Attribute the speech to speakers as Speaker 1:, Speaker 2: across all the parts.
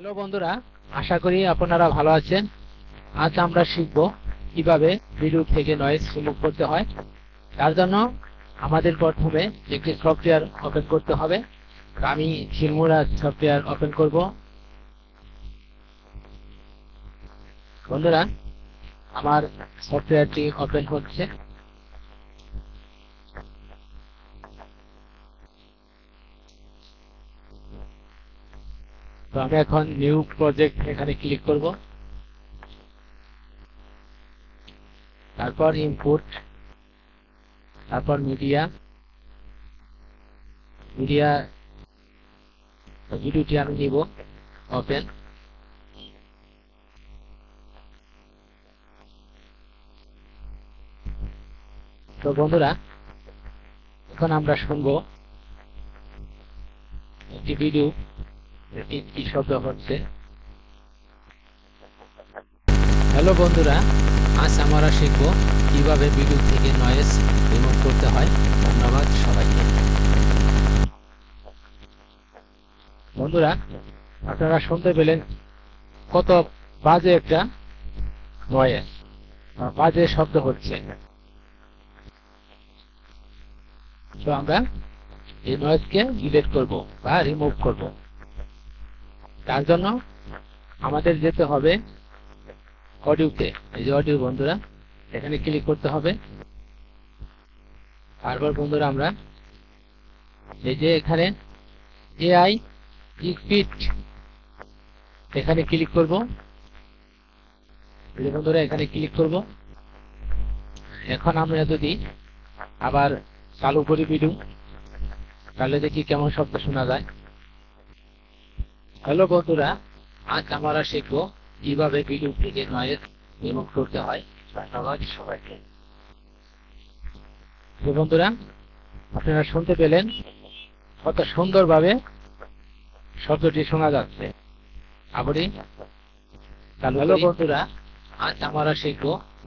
Speaker 1: Hello বন্ধুরা, আশা করি আপনারা ভালো আছেন। আজ আমরা শিখব কিভাবে ভিডিও থেকে নয়েজ রিমুভ করতে হয়। তার জন্য আমাদের প্রথমে একটি সফটওয়্যার ওপেন করতে হবে। আমি ফিল্মোরা সফটওয়্যার ওপেন করব। বন্ধুরা, আমার সফটওয়্যারটি ওপেন হচ্ছে। তো আমি এখন নিউ প্রজেক্ট এখানে ক্লিক করব। তারপর ইনপুট, তারপর মিডিয়া ভিডিওটি আমি নিব ওপেন। তো বন্ধুরা, এখন আমরা শুনবো একটি ভিডিও কি শব্দ হচ্ছে। হ্যালো বন্ধুরা, আজ আমরা শিখব কিভাবে ভিডিও থেকে নয়েজ রিমুভ করতে হয়। ধন্যবাদ সবাইকে। বন্ধুরা, আপনারা শুনতে পেলেন কত বাজে একটা নয়েজ, বাজে শব্দ হচ্ছে। তো আমরা এই নয়েজকে ডিলিট করব বা রিমুভ করব। তার জন্য আমাদের যেতে হবে অডিওতে। এই যে অডিও বন্ধুরা, এখানে ক্লিক করতে হবে। তারপর বন্ধুরা আমরা এই যে এখানে এআই স্পিড এখানে ক্লিক করব। এই যে বন্ধুরা, এখানে ক্লিক করব। এখন আমরা যদি আবার চালু করি ভিডিও, তাহলে দেখি কেমন শব্দ শোনা যায়। হ্যালো বন্ধুরা, আজ আমরা শিখব কিভাবে ভিডিও থেকে নয়েজ রিমুভ করতে হয়। ধন্যবাদ সবাইকে। বন্ধুরা, আপনারা শুনতে পেলেন কত সুন্দরভাবে শব্দটি শোনা যাচ্ছে। আবারই হ্যালো বন্ধুরা, আজ আমরা শিখব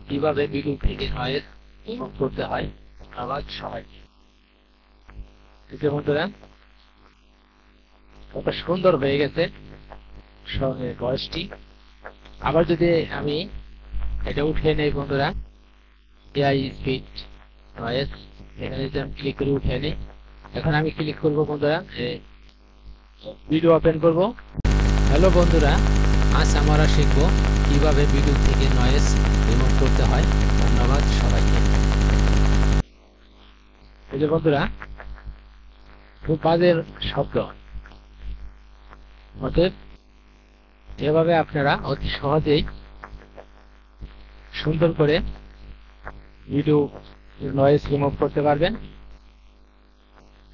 Speaker 1: কিভাবে ভিডিও থেকে নয়েজ রিমুভ করতে হয়। ধন্যবাদ সবাইকে। বন্ধুরা, কত সুন্দর হয়ে গেছে ভয়েসটি। আবার যদি আমি এটা উঠিয়ে নেই বন্ধুরা, এআই স্পিড নয়েজ, এখানে যদি আমি ক্লিক করে উঠিয়ে নিই। এখন আমি ক্লিক করব বন্ধুরা, ভিডিও ওপেন করব। হ্যালো বন্ধুরা, আজ আমরা শিখব কিভাবে ভিডিও থেকে নয়েজ রিমুভ করতে হয়। ধন্যবাদ সবাইকে। এই যে বন্ধুরা, খুব বাজে শব্দ। অতএব এভাবে আপনারা অতি সহজেই সুন্দর করে ভিডিও নয়েজ রিমুভ করতে পারবেন।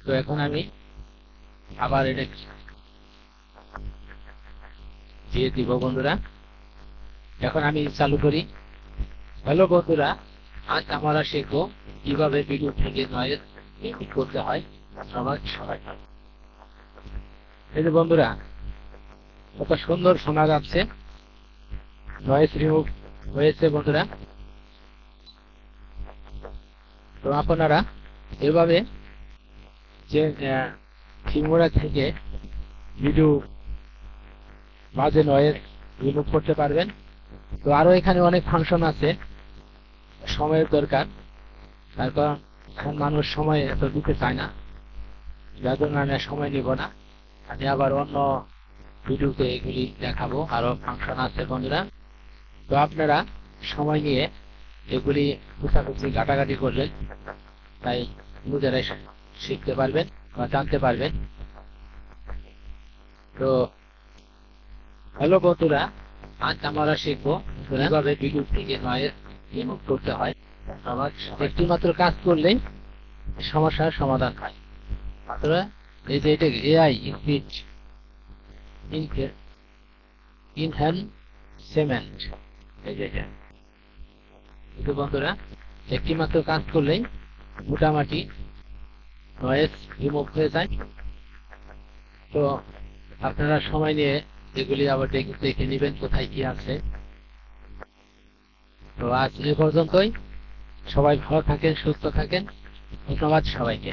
Speaker 1: তো এখন আমি আবার এটা দিয়ে দিব বন্ধুরা। এখন আমি চালু করি। হ্যালো বন্ধুরা, আজ আমরা শিখব কিভাবে ভিডিও থেকে নয়েজ রিমুভ করতে হয়। ধন্যবাদ সবাইকে। এই যে বন্ধুরা, কত সুন্দর শোনা যাচ্ছে, নয়েজ রিমুভ হয়েছে বন্ধুরা। তো আপনারা এভাবে যে ফিল্মোরা থেকে ভিডিও বাজে নয়েজ রিমুভ করতে পারবেন। তো আরো এখানে অনেক ফাংশন আছে, সময়ের দরকার। তারপর এখন মানুষ সময় এত দিতে চায় না, যার জন্য আমি সময় নিব না। আমি আবার অন্য ভিডিওতে এগুলি দেখাবো, আরো ফাংশন আছে বন্ধুরা। তো আপনারা সময় নিয়ে এগুলি খুঁচাখুচি ঘাটাঘাটি করবেন, তাই নিজেরাই শিখতে পারবেন বা জানতে পারবেন। তো হ্যালো বন্ধুরা, আজ আমরা শিখবো কিভাবে ভিডিও থেকে নয়েজ রিমুভ করতে হয়। একটি মাত্র কাজ করলেই সমস্যার সমাধান হয়। মাত্র এই যে এটা এআই স্পিড ইনহ্যান্সমেন্ট, এই যে এটা বন্ধুরা, একটি মাত্র কাজ করলেই মোটামুটি নয়েজ রিমুভ হয়ে যায়। তো আপনারা সময় নিয়ে এগুলি আবার দেখে নেবেন কোথায় কি আছে। তো আজ এ পর্যন্তই। সবাই ভালো থাকেন, সুস্থ থাকেন। ধন্যবাদ সবাইকে।